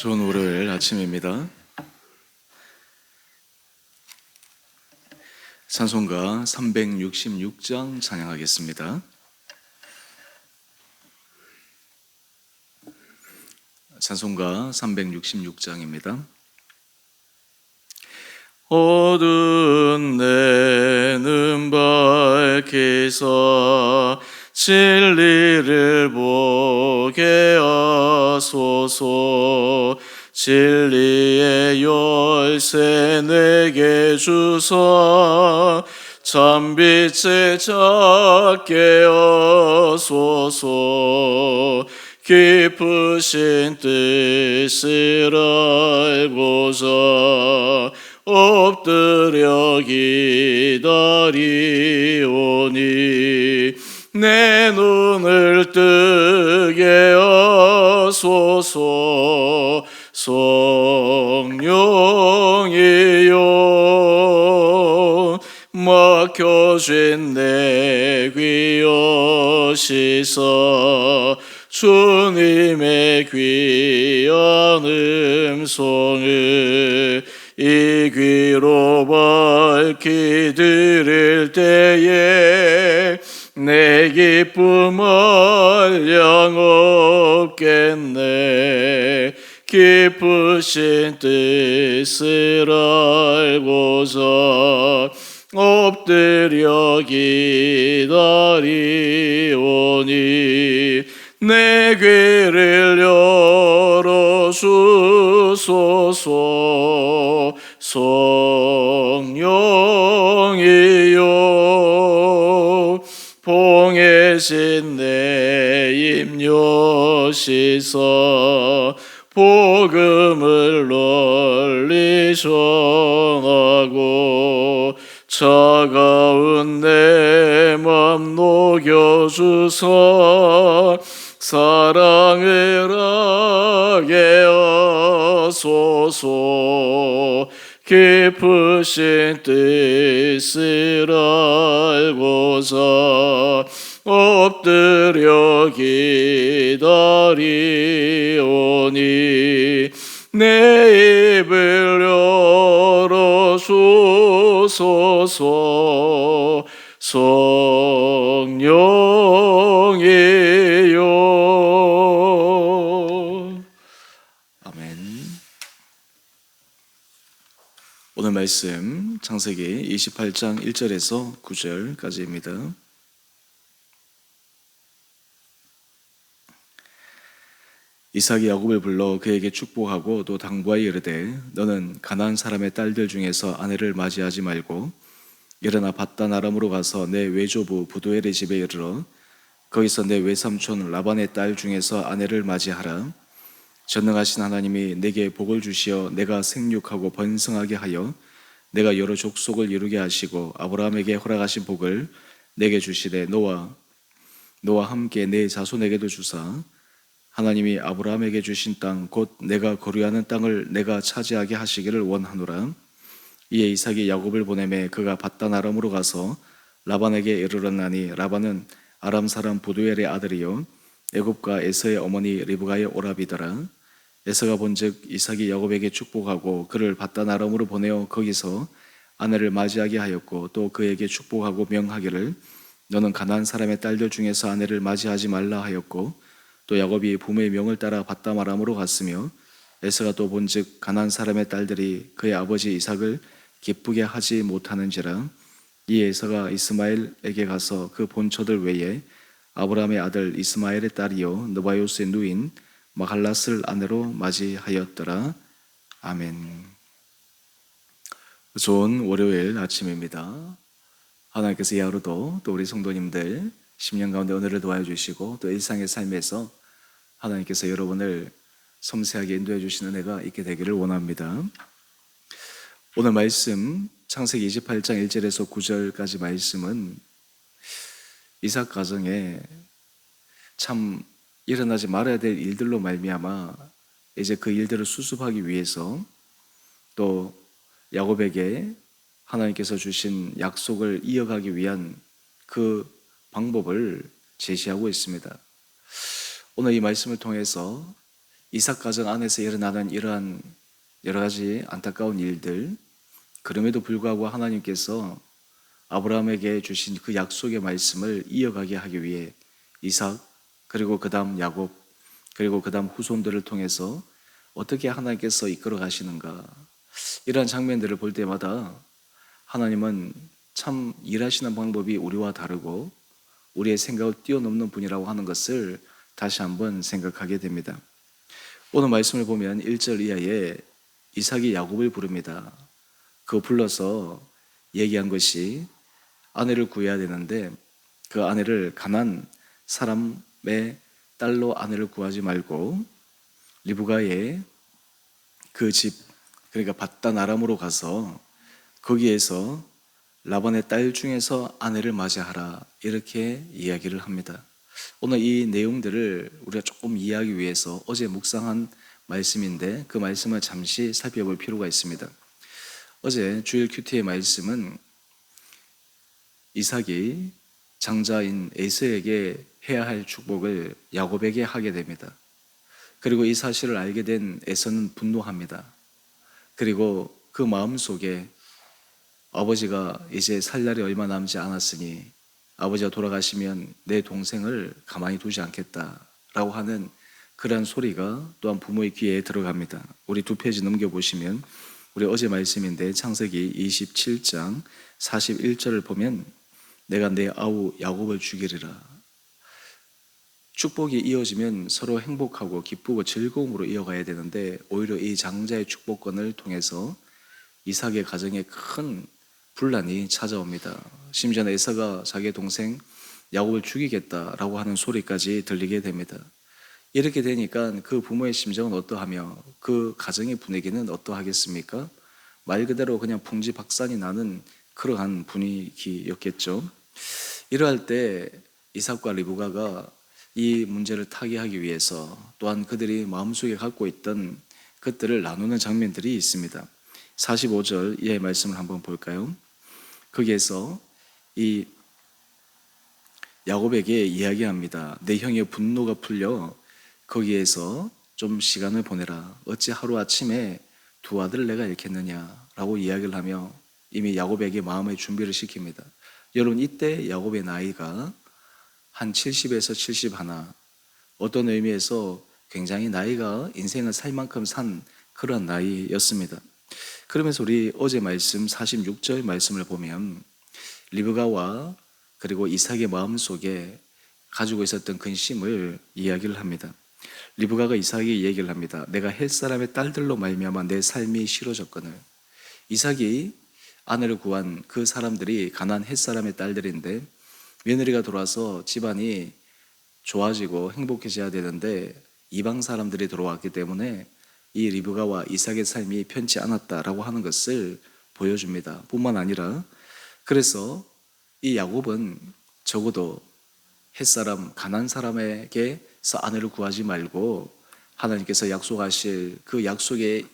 좋은 월요일 아침입니다. 찬송가 366장 찬양하겠습니다. 찬송가 366장입니다. 어두운 내는 밝히사 진리를 보게 하소서. 진리의 열쇠 내게 주사 참빛에 찾게 하소서. 깊으신 뜻을 알고자 엎드려 기다리오니 내 눈을 뜨게 하소서. 성령이여 막혀진 내 귀 여시사 주님의 귀한 음성을 이 귀로 밝히 들을 때에 내 기쁨 한량 없겠네. 깊으신 뜻을 알고자 엎드려 기다리오니 내 귀를 열어주소서. 성령이여 봉해진 내 입 여시사 복음을 널리 전하고 차가운 내 맘 녹여주사 사랑을 하게 하소서. 깊으신 뜻을 알고자 엎드려 기다리오니 내 입을 열어주소서. 성령이여. 아멘. 오늘 말씀 창세기 28장 1절에서 9절까지입니다. 이삭이 야곱을 불러 그에게 축복하고 또 당부하여 이르되 너는 가나안 사람의 딸들 중에서 아내를 맞이하지 말고 일어나 밧단 아람으로 가서 내 외조부 부두엘의 집에 이르러 거기서 내 외삼촌 라반의 딸 중에서 아내를 맞이하라. 전능하신 하나님이 내게 복을 주시어 내가 생육하고 번성하게 하여 내가 여러 족속을 이루게 하시고 아브라함에게 허락하신 복을 내게 주시되 너와 함께 내 자손에게도 주사 하나님이 아브라함에게 주신 땅 곧 내가 거류하는 땅을 내가 차지하게 하시기를 원하노라. 이에 이삭이 야곱을 보내매 그가 밧단 아람으로 가서 라반에게 이르렀나니 라반은 아람 사람 부두엘의 아들이요 애굽과 에서의 어머니 리브가의 오라비더라. 에서가 본즉 이삭이 야곱에게 축복하고 그를 밧단 아람으로 보내어 거기서 아내를 맞이하게 하였고 또 그에게 축복하고 명하기를 너는 가나안 사람의 딸들 중에서 아내를 맞이하지 말라 하였고 또 야곱이 부모의 명을 따라 밧단 아람으로 갔으며 에서가 또 본즉 가나안 사람의 딸들이 그의 아버지 이삭을 기쁘게 하지 못하는지라. 이 에서가 이스마엘에게 가서 그 본처들 외에 아브라함의 아들 이스마엘의 딸이요 느바요스의 누인 마할랏을 아내로 맞이하였더라. 아멘. 좋은 월요일 아침입니다. 하나님께서 이 하루도 또 우리 성도님들 10년 가운데 은혜를 도와주시고 또 일상의 삶에서 하나님께서 여러분을 섬세하게 인도해 주시는 은혜가 있게 되기를 원합니다. 오늘 말씀 창세기 28장 1절에서 9절까지 말씀은 이삭 가정에 참 일어나지 말아야 될 일들로 말미암아 이제 그 일들을 수습하기 위해서 또 야곱에게 하나님께서 주신 약속을 이어가기 위한 그 방법을 제시하고 있습니다. 오늘 이 말씀을 통해서 이삭 가정 안에서 일어나는 이러한 여러 가지 안타까운 일들, 그럼에도 불구하고 하나님께서 아브라함에게 주신 그 약속의 말씀을 이어가게 하기 위해 이삭, 그리고 그 다음 야곱, 그리고 그 다음 후손들을 통해서 어떻게 하나님께서 이끌어 가시는가, 이러한 장면들을 볼 때마다 하나님은 참 일하시는 방법이 우리와 다르고 우리의 생각을 뛰어넘는 분이라고 하는 것을 다시 한번 생각하게 됩니다. 오늘 말씀을 보면 1절 이하에 이삭이 야곱을 부릅니다. 그 불러서 얘기한 것이 아내를 구해야 되는데 그 아내를 가난 사람의 딸로 아내를 구하지 말고 리브가의 그 집, 그러니까 밧단 아람으로 가서 거기에서 라반의 딸 중에서 아내를 맞이하라, 이렇게 이야기를 합니다. 오늘 이 내용들을 우리가 조금 이해하기 위해서 어제 묵상한 말씀인데 그 말씀을 잠시 살펴볼 필요가 있습니다. 어제 주일 큐티의 말씀은 이삭이 장자인 에서에게 해야 할 축복을 야곱에게 하게 됩니다. 그리고 이 사실을 알게 된 에서는 분노합니다. 그리고 그 마음 속에 아버지가 이제 살 날이 얼마 남지 않았으니 아버지가 돌아가시면 내 동생을 가만히 두지 않겠다라고 하는 그러한 소리가 또한 부모의 귀에 들어갑니다. 우리 2페이지 넘겨보시면 우리 어제 말씀인데 창세기 27장 41절을 보면 내가 내 아우 야곱을 죽이리라. 축복이 이어지면 서로 행복하고 기쁘고 즐거움으로 이어가야 되는데 오히려 이 장자의 축복권을 통해서 이삭의 가정에 큰 분란이 찾아옵니다. 심지어 에서가 자기의 동생 야곱을 죽이겠다라고 하는 소리까지 들리게 됩니다. 이렇게 되니까 그 부모의 심정은 어떠하며 그 가정의 분위기는 어떠하겠습니까? 말 그대로 그냥 풍지박산이 나는 그러한 분위기였겠죠. 이러할 때 이삭과 리브가가 이 문제를 타개하기 위해서 또한 그들이 마음속에 갖고 있던 것들을 나누는 장면들이 있습니다. 45절 이하의 말씀을 한번 볼까요? 거기에서 이 야곱에게 이야기합니다. 내 형의 분노가 풀려 거기에서 좀 시간을 보내라. 어찌 하루아침에 두 아들을 내가 잃겠느냐라고 이야기를 하며 이미 야곱에게 마음의 준비를 시킵니다. 여러분, 이때 야곱의 나이가 한 70에서 71, 어떤 의미에서 굉장히 나이가 인생을 살 만큼 산 그런 나이였습니다. 그러면서 우리 어제 말씀 46절 말씀을 보면 리브가와 그리고 이삭의 마음속에 가지고 있었던 근심을 이야기를 합니다. 리브가가 이삭에게 얘기를 합니다. 내가 햇사람의 딸들로 말미암아 내 삶이 싫어졌거늘. 이삭이 아내를 구한 그 사람들이 가나안 햇사람의 딸들인데 며느리가 돌아서 집안이 좋아지고 행복해져야 되는데 이방 사람들이 들어왔기 때문에 이 리브가와 이삭의 삶이 편치 않았다라고 하는 것을 보여줍니다. 뿐만 아니라 그래서 이 야곱은 적어도 햇사람 가나안 사람에게서 아내를 구하지 말고 하나님께서 약속하실 그 약속의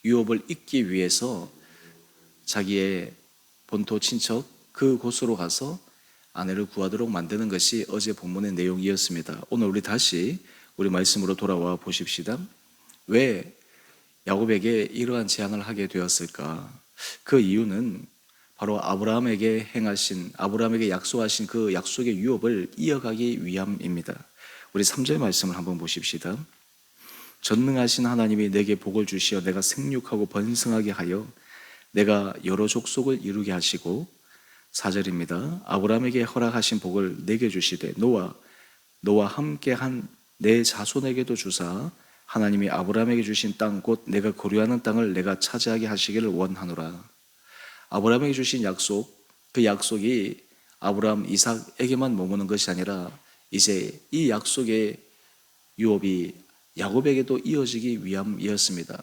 유업을 잇기 위해서 자기의 본토 친척 그곳으로 가서 아내를 구하도록 만드는 것이 어제 본문의 내용이었습니다. 오늘 우리 다시 우리 말씀으로 돌아와 보십시다. 왜 야곱에게 이러한 제안을 하게 되었을까? 그 이유는 바로 아브라함에게 약속하신 그 약속의 유업을 이어가기 위함입니다. 우리 3절 말씀을 한번 보십시다. 전능하신 하나님이 내게 복을 주시어 내가 생육하고 번성하게 하여 내가 여러 족속을 이루게 하시고 4절입니다. 아브라함에게 허락하신 복을 내게 주시되 너와 함께한 내 자손에게도 주사 하나님이 아브라함에게 주신 땅 곧 내가 거류하는 땅을 내가 차지하게 하시기를 원하노라. 아브라함에게 주신 약속, 그 약속이 아브라함, 이삭에게만 머무는 것이 아니라 이제 이 약속의 유업이 야곱에게도 이어지기 위함이었습니다.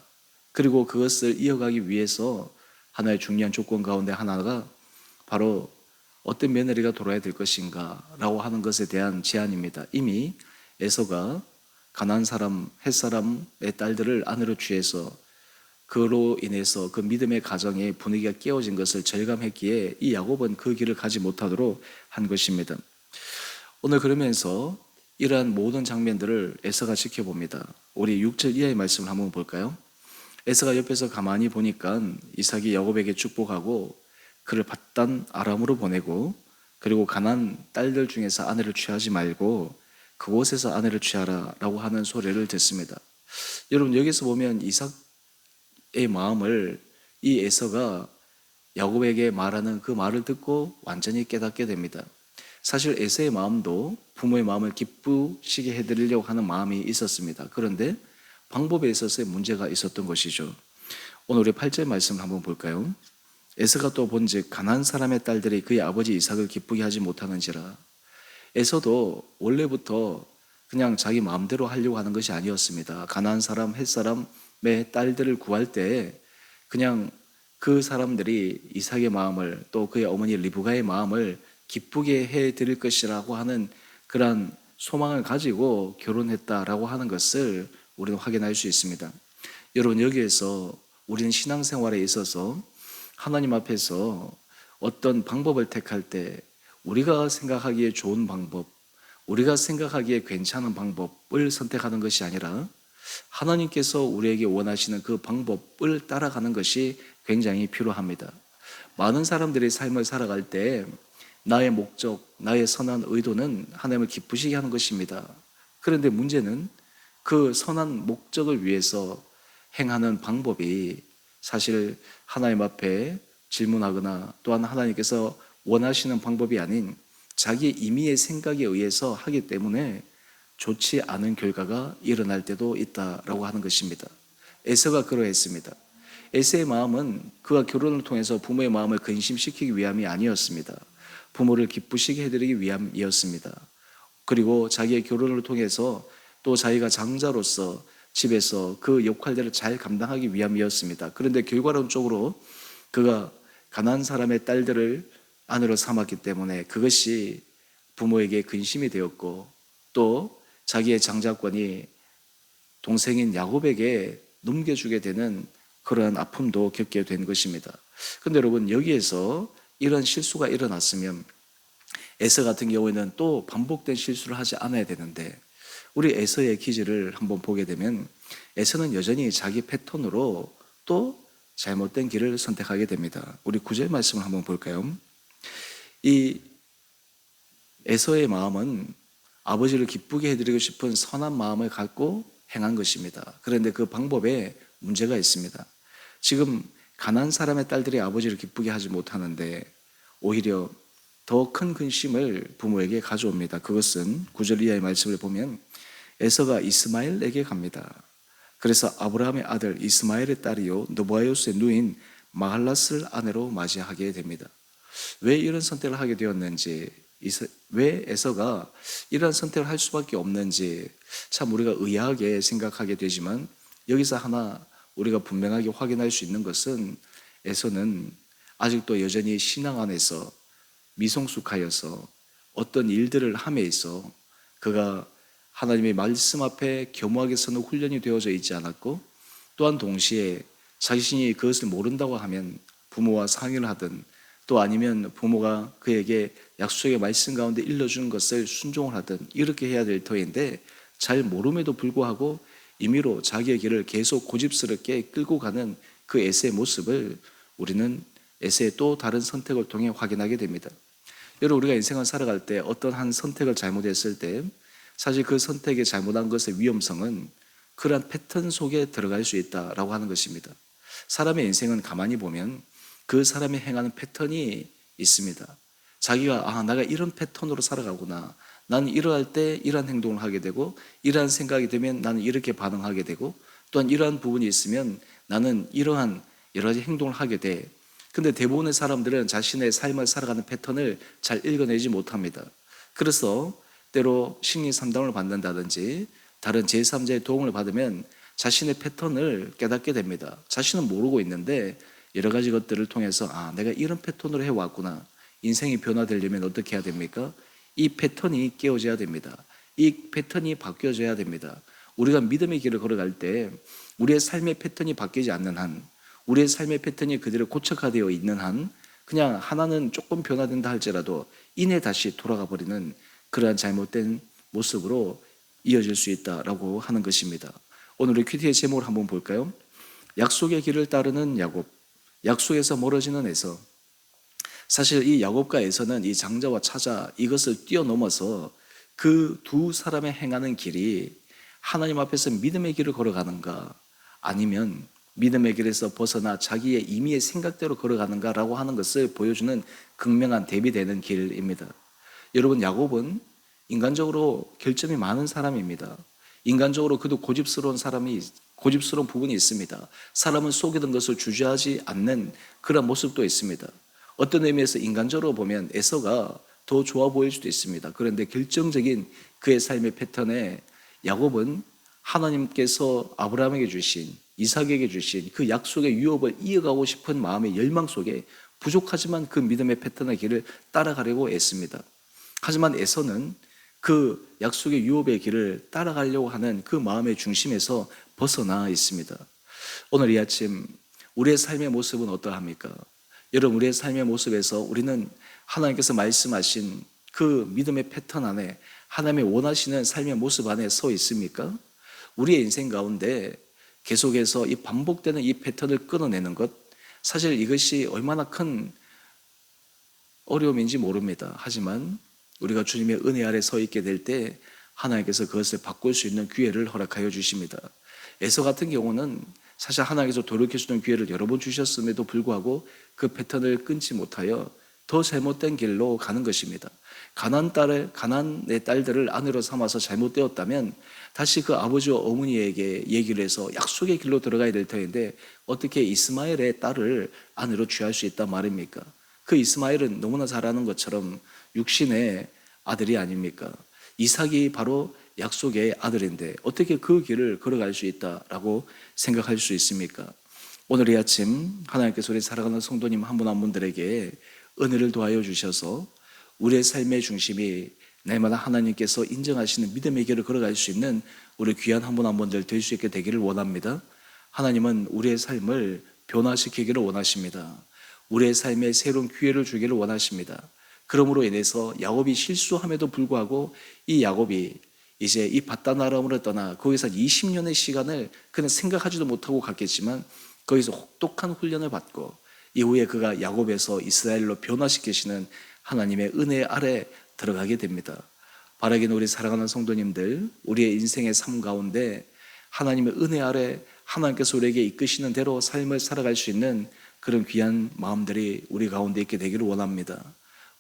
그리고 그것을 이어가기 위해서 하나의 중요한 조건 가운데 하나가 바로 어떤 며느리가 돌아야 될 것인가 라고 하는 것에 대한 제안입니다. 이미 에서가 가나안 사람, 햇사람의 딸들을 아내로 취해서 그로 인해서 그 믿음의 가정의 분위기가 깨어진 것을 절감했기에 이 야곱은 그 길을 가지 못하도록 한 것입니다. 오늘 그러면서 이러한 모든 장면들을 에서가 지켜봅니다. 우리 6절 이하의 말씀을 한번 볼까요? 에서가 옆에서 가만히 보니까 이삭이 야곱에게 축복하고 그를 paddan 아람으로 보내고, 그리고 가나안 딸들 중에서 아내를 취하지 말고 그곳에서 아내를 취하라 라고 하는 소리를 듣습니다. 여러분, 여기서 보면 이삭의 마음을 이 에서가 야곱에게 말하는 그 말을 듣고 완전히 깨닫게 됩니다. 사실 에서의 마음도 부모의 마음을 기쁘시게 해드리려고 하는 마음이 있었습니다. 그런데 방법에 있어서의 문제가 있었던 것이죠. 오늘 우리 8절 말씀을 한번 볼까요? 에서가 또 본즉 가나안 사람의 딸들이 그의 아버지 이삭을 기쁘게 하지 못하는지라. 에서도 원래부터 그냥 자기 마음대로 하려고 하는 것이 아니었습니다. 가나안 사람, 헷 사람의 딸들을 구할 때 그냥 그 사람들이 이삭의 마음을, 또 그의 어머니 리브가의 마음을 기쁘게 해드릴 것이라고 하는 그런 소망을 가지고 결혼했다라고 하는 것을 우리는 확인할 수 있습니다. 여러분, 여기에서 우리는 신앙생활에 있어서 하나님 앞에서 어떤 방법을 택할 때 우리가 생각하기에 좋은 방법, 우리가 생각하기에 괜찮은 방법을 선택하는 것이 아니라 하나님께서 우리에게 원하시는 그 방법을 따라가는 것이 굉장히 필요합니다. 많은 사람들이 삶을 살아갈 때 나의 목적, 나의 선한 의도는 하나님을 기쁘시게 하는 것입니다. 그런데 문제는 그 선한 목적을 위해서 행하는 방법이 사실 하나님 앞에 질문하거나 또한 하나님께서 원하시는 방법이 아닌 자기 임의의 생각에 의해서 하기 때문에 좋지 않은 결과가 일어날 때도 있다라고 하는 것입니다. 에서가 그러했습니다. 에서의 마음은 그가 결혼을 통해서 부모의 마음을 근심시키기 위함이 아니었습니다. 부모를 기쁘시게 해드리기 위함이었습니다. 그리고 자기의 결혼을 통해서 또 자기가 장자로서 집에서 그 역할들을 잘 감당하기 위함이었습니다. 그런데 결과론적으로 그가 가나안 사람의 딸들을 아내로 삼았기 때문에 그것이 부모에게 근심이 되었고, 또 자기의 장자권이 동생인 야곱에게 넘겨주게 되는 그러한 아픔도 겪게 된 것입니다. 그런데 여러분, 여기에서 이런 실수가 일어났으면 에서 같은 경우에는 또 반복된 실수를 하지 않아야 되는데, 우리 에서의 기질을 한번 보게 되면 에서는 여전히 자기 패턴으로 또 잘못된 길을 선택하게 됩니다. 우리 9절 말씀을 한번 볼까요? 이 에서의 마음은 아버지를 기쁘게 해드리고 싶은 선한 마음을 갖고 행한 것입니다. 그런데 그 방법에 문제가 있습니다. 지금 가나안 사람의 딸들이 아버지를 기쁘게 하지 못하는데 오히려 더 큰 근심을 부모에게 가져옵니다. 그것은 9절 이하의 말씀을 보면 에서가 이스마엘에게 갑니다. 그래서 아브라함의 아들 이스마엘의 딸이요 느바요스의 누인 마할랏을 아내로 맞이하게 됩니다. 왜 이런 선택을 하게 되었는지, 왜 에서가 이런 선택을 할 수밖에 없는지 참 우리가 의아하게 생각하게 되지만, 여기서 하나 우리가 분명하게 확인할 수 있는 것은 에서는 아직도 여전히 신앙 안에서 미성숙하여서 어떤 일들을 함에 있어 그가 하나님의 말씀 앞에 겸허하게 서는 훈련이 되어져 있지 않았고, 또한 동시에 자신이 그것을 모른다고 하면 부모와 상의를 하든, 또 아니면 부모가 그에게 약속의 말씀 가운데 일러주는 것을 순종을 하든 이렇게 해야 될 터인데, 잘 모름에도 불구하고 임의로 자기의 길을 계속 고집스럽게 끌고 가는 그 에서의 모습을 우리는 에서의 또 다른 선택을 통해 확인하게 됩니다. 여러분, 우리가 인생을 살아갈 때 어떤 한 선택을 잘못했을 때 사실 그 선택이 잘못한 것의 위험성은 그러한 패턴 속에 들어갈 수 있다라고 하는 것입니다. 사람의 인생은 가만히 보면 그 사람이 행하는 패턴이 있습니다. 자기가 내가 이런 패턴으로 살아가구나, 나는 이러할 때 이러한 행동을 하게 되고, 이러한 생각이 되면 나는 이렇게 반응하게 되고, 또한 이러한 부분이 있으면 나는 이러한 여러 가지 행동을 하게 돼. 근데 대부분의 사람들은 자신의 삶을 살아가는 패턴을 잘 읽어내지 못합니다. 그래서 때로 심리 상담을 받는다든지 다른 제3자의 도움을 받으면 자신의 패턴을 깨닫게 됩니다. 자신은 모르고 있는데 여러 가지 것들을 통해서 내가 이런 패턴으로 해왔구나. 인생이 변화되려면 어떻게 해야 됩니까? 이 패턴이 깨어져야 됩니다. 이 패턴이 바뀌어져야 됩니다. 우리가 믿음의 길을 걸어갈 때 우리의 삶의 패턴이 바뀌지 않는 한, 우리의 삶의 패턴이 그대로 고착화되어 있는 한, 그냥 하나는 조금 변화된다 할지라도 이내 다시 돌아가 버리는 그러한 잘못된 모습으로 이어질 수 있다라고 하는 것입니다. 오늘의 큐티의 제목을 한번 볼까요? 약속의 길을 따르는 야곱, 약속에서 멀어지는 에서. 사실 이 야곱과 에서는 이 장자와 차자 이것을 뛰어넘어서 그 두 사람의 행하는 길이 하나님 앞에서 믿음의 길을 걸어가는가, 아니면 믿음의 길에서 벗어나 자기의 임의의 생각대로 걸어가는가라고 하는 것을 보여주는 극명한 대비되는 길입니다. 여러분, 야곱은 인간적으로 결점이 많은 사람입니다. 인간적으로 그도 고집스러운 부분이 있습니다. 사람은 속이던 것을 주저하지 않는 그런 모습도 있습니다. 어떤 의미에서 인간적으로 보면 에서가 더 좋아 보일 수도 있습니다. 그런데 결정적인 그의 삶의 패턴에 야곱은 하나님께서 아브라함에게 주신, 이삭에게 주신 그 약속의 유업을 이어가고 싶은 마음의 열망 속에 부족하지만 그 믿음의 패턴의 길을 따라가려고 애씁니다. 하지만 에서는 그 약속의 유업의 길을 따라가려고 하는 그 마음의 중심에서 벗어나 있습니다. 오늘 이 아침 우리의 삶의 모습은 어떠합니까? 여러분, 우리의 삶의 모습에서 우리는 하나님께서 말씀하신 그 믿음의 패턴 안에, 하나님의 원하시는 삶의 모습 안에 서 있습니까? 우리의 인생 가운데 계속해서 이 반복되는 이 패턴을 끊어내는 것, 사실 이것이 얼마나 큰 어려움인지 모릅니다. 하지만 우리가 주님의 은혜 아래 서 있게 될 때 하나님께서 그것을 바꿀 수 있는 기회를 허락하여 주십니다. 에서 같은 경우는 사실 하나님께서 돌이켜 주는 기회를 여러 번 주셨음에도 불구하고 그 패턴을 끊지 못하여 더 잘못된 길로 가는 것입니다. 가나안의 딸들을 아내로 삼아서 잘못되었다면 다시 그 아버지와 어머니에게 얘기를 해서 약속의 길로 들어가야 될 터인데 어떻게 이스마엘의 딸을 아내로 취할 수 있단 말입니까? 그 이스마엘은 너무나 잘 아는 것처럼 육신의 아들이 아닙니까? 이삭이 바로 약속의 아들인데 어떻게 그 길을 걸어갈 수 있다라고 생각할 수 있습니까? 오늘 이 아침 하나님께서 우리 사랑하는 성도님 한 분 한 분들에게 은혜를 도하여 주셔서 우리의 삶의 중심이 날마다 하나님께서 인정하시는 믿음의 길을 걸어갈 수 있는 우리 귀한 한 분 한 분들 될 수 있게 되기를 원합니다. 하나님은 우리의 삶을 변화시키기를 원하십니다. 우리의 삶에 새로운 기회를 주기를 원하십니다. 그러므로 인해서 야곱이 실수함에도 불구하고 이 야곱이 이제 이 바단 아람으로 떠나 거기서 20년의 시간을 그는 생각하지도 못하고 갔겠지만 거기서 혹독한 훈련을 받고 이후에 그가 야곱에서 이스라엘로 변화시키시는 하나님의 은혜 아래 들어가게 됩니다. 바라기는 우리 사랑하는 성도님들, 우리의 인생의 삶 가운데 하나님의 은혜 아래 하나님께서 우리에게 이끄시는 대로 삶을 살아갈 수 있는 그런 귀한 마음들이 우리 가운데 있게 되기를 원합니다.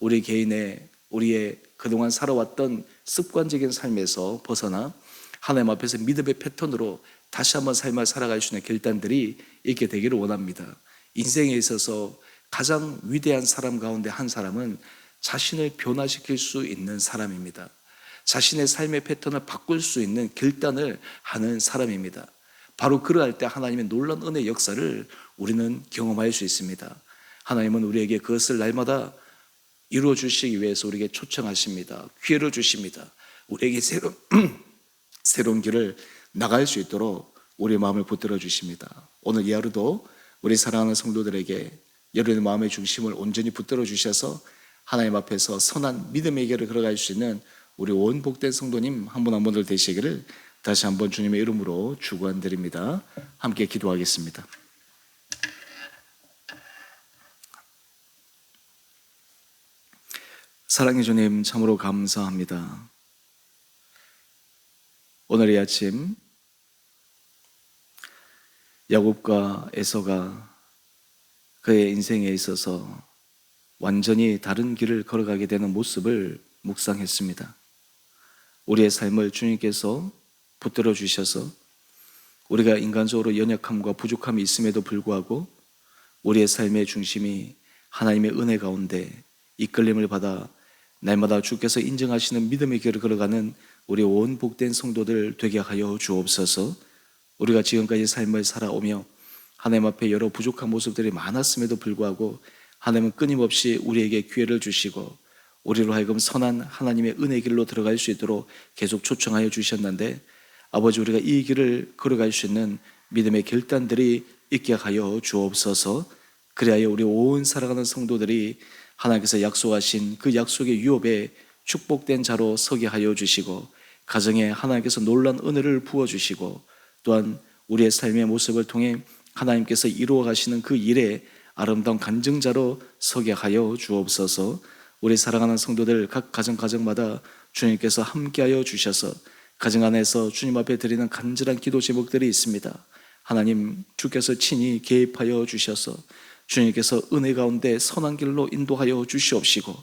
우리 개인의, 우리의 그동안 살아왔던 습관적인 삶에서 벗어나 하나님 앞에서 믿음의 패턴으로 다시 한번 삶을 살아갈 수 있는 결단들이 있게 되기를 원합니다. 인생에 있어서 가장 위대한 사람 가운데 한 사람은 자신을 변화시킬 수 있는 사람입니다. 자신의 삶의 패턴을 바꿀 수 있는 결단을 하는 사람입니다. 바로 그러할 때 하나님의 놀라운 은혜의 역사를 우리는 경험할 수 있습니다. 하나님은 우리에게 그것을 날마다 이루어 주시기 위해서 우리에게 초청하십니다. 기회를 주십니다. 우리에게 새로운 길을 나갈 수 있도록 우리의 마음을 붙들어 주십니다. 오늘 이 하루도 우리 사랑하는 성도들에게 여러분의 마음의 중심을 온전히 붙들어 주셔서 하나님 앞에서 선한 믿음의 길을 걸어갈 수 있는 우리 온 복된 성도님 한 분 한 분들 되시기를 다시 한번 주님의 이름으로 축원드립니다. 함께 기도하겠습니다. 사랑의 주님, 참으로 감사합니다. 오늘 이 아침 야곱과 에서가 그의 인생에 있어서 완전히 다른 길을 걸어가게 되는 모습을 묵상했습니다. 우리의 삶을 주님께서 붙들어 주셔서 우리가 인간적으로 연약함과 부족함이 있음에도 불구하고 우리의 삶의 중심이 하나님의 은혜 가운데 이끌림을 받아 날마다 주께서 인정하시는 믿음의 길을 걸어가는 우리 온 복된 성도들 되게 하여 주옵소서. 우리가 지금까지 삶을 살아오며 하나님 앞에 여러 부족한 모습들이 많았음에도 불구하고 하나님은 끊임없이 우리에게 기회를 주시고 우리로 하여금 선한 하나님의 은혜 길로 들어갈 수 있도록 계속 초청하여 주셨는데 아버지, 우리가 이 길을 걸어갈 수 있는 믿음의 결단들이 있게 하여 주옵소서. 그리하여 우리 온 살아가는 성도들이 하나님께서 약속하신 그 약속의 유업에 축복된 자로 서게 하여 주시고 가정에 하나님께서 놀라운 은혜를 부어주시고 또한 우리의 삶의 모습을 통해 하나님께서 이루어 가시는 그 일에 아름다운 간증자로 서게 하여 주옵소서. 우리 사랑하는 성도들 각 가정마다 주님께서 함께하여 주셔서 가정 안에서 주님 앞에 드리는 간절한 기도 제목들이 있습니다. 하나님 주께서 친히 개입하여 주셔서 주님께서 은혜 가운데 선한 길로 인도하여 주시옵시고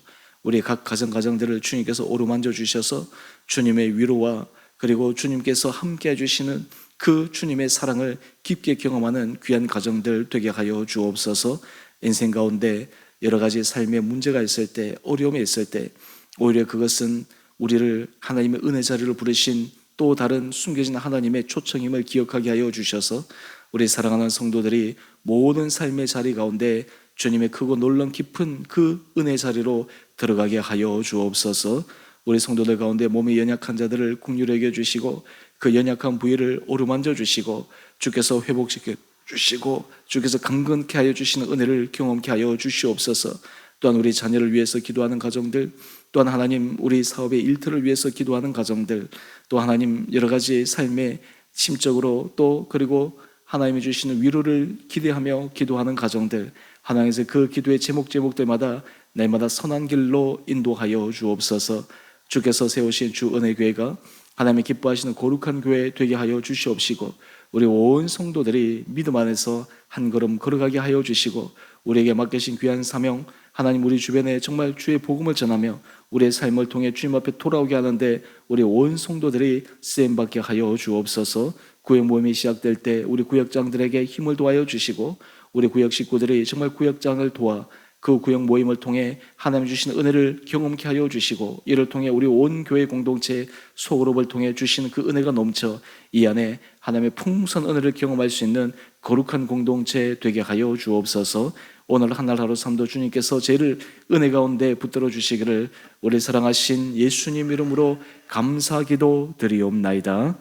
우리 각 가정들을 주님께서 오르만져 주셔서 주님의 위로와 그리고 주님께서 함께해 주시는 그 주님의 사랑을 깊게 경험하는 귀한 가정들 되게 하여 주옵소서. 인생 가운데 여러 가지 삶의 문제가 있을 때, 어려움이 있을 때 오히려 그것은 우리를 하나님의 은혜 자리로 부르신 또 다른 숨겨진 하나님의 초청임을 기억하게 하여 주셔서 우리 사랑하는 성도들이 모든 삶의 자리 가운데 주님의 크고 놀라운 깊은 그 은혜 자리로 들어가게 하여 주옵소서. 우리 성도들 가운데 몸이 연약한 자들을 긍휼히 여겨 주시고 그 연약한 부위를 오르만져 주시고 주께서 회복시켜 주시고 주께서 강건케 하여 주시는 은혜를 경험케 하여 주시옵소서. 또한 우리 자녀를 위해서 기도하는 가정들, 또한 하나님 우리 사업의 일터를 위해서 기도하는 가정들, 또 하나님 여러 가지 삶의 심적으로 또 그리고 하나님이 주시는 위로를 기대하며 기도하는 가정들, 하나님께서 그 기도의 제목들마다 날마다 선한 길로 인도하여 주옵소서. 주께서 세우신 주 은혜교회가 하나님이 기뻐하시는 거룩한 교회 되게 하여 주시옵시고 우리 온 성도들이 믿음 안에서 한 걸음 걸어가게 하여 주시고 우리에게 맡기신 귀한 사명, 하나님 우리 주변에 정말 주의 복음을 전하며 우리의 삶을 통해 주님 앞에 돌아오게 하는데 우리 온 성도들이 쓰임받게 하여 주옵소서. 구역 모임이 시작될 때 우리 구역장들에게 힘을 도와여 주시고 우리 구역 식구들이 정말 구역장을 도와 그 구역 모임을 통해 하나님 주시는 은혜를 경험케 하여 주시고 이를 통해 우리 온 교회 공동체 소그룹을 통해 주시는 그 은혜가 넘쳐 이 안에 하나님의 풍성한 은혜를 경험할 수 있는 거룩한 공동체 되게 하여 주옵소서. 오늘 한 날 하루 삶도 주님께서 죄를 은혜 가운데 붙들어 주시기를 우리 사랑하신 예수님 이름으로 감사기도 드리옵나이다.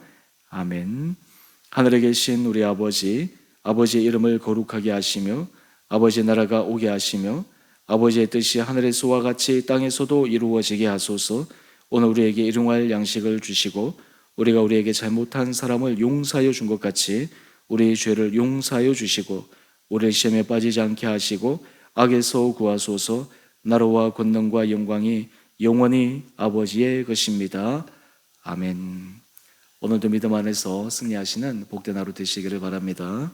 아멘. 하늘에 계신 우리 아버지, 아버지의 이름을 거룩하게 하시며 아버지의 나라가 오게 하시며 아버지의 뜻이 하늘에서와 같이 땅에서도 이루어지게 하소서. 오늘 우리에게 일용할 양식을 주시고 우리가 우리에게 잘못한 사람을 용서하여 준 것 같이 우리의 죄를 용서하여 주시고 우리를 시험에 빠지지 않게 하시고 악에서 구하소서. 나라와 권능과 영광이 영원히 아버지의 것입니다. 아멘. 오늘도 믿음 안에서 승리하시는 복된 하루 되시기를 바랍니다.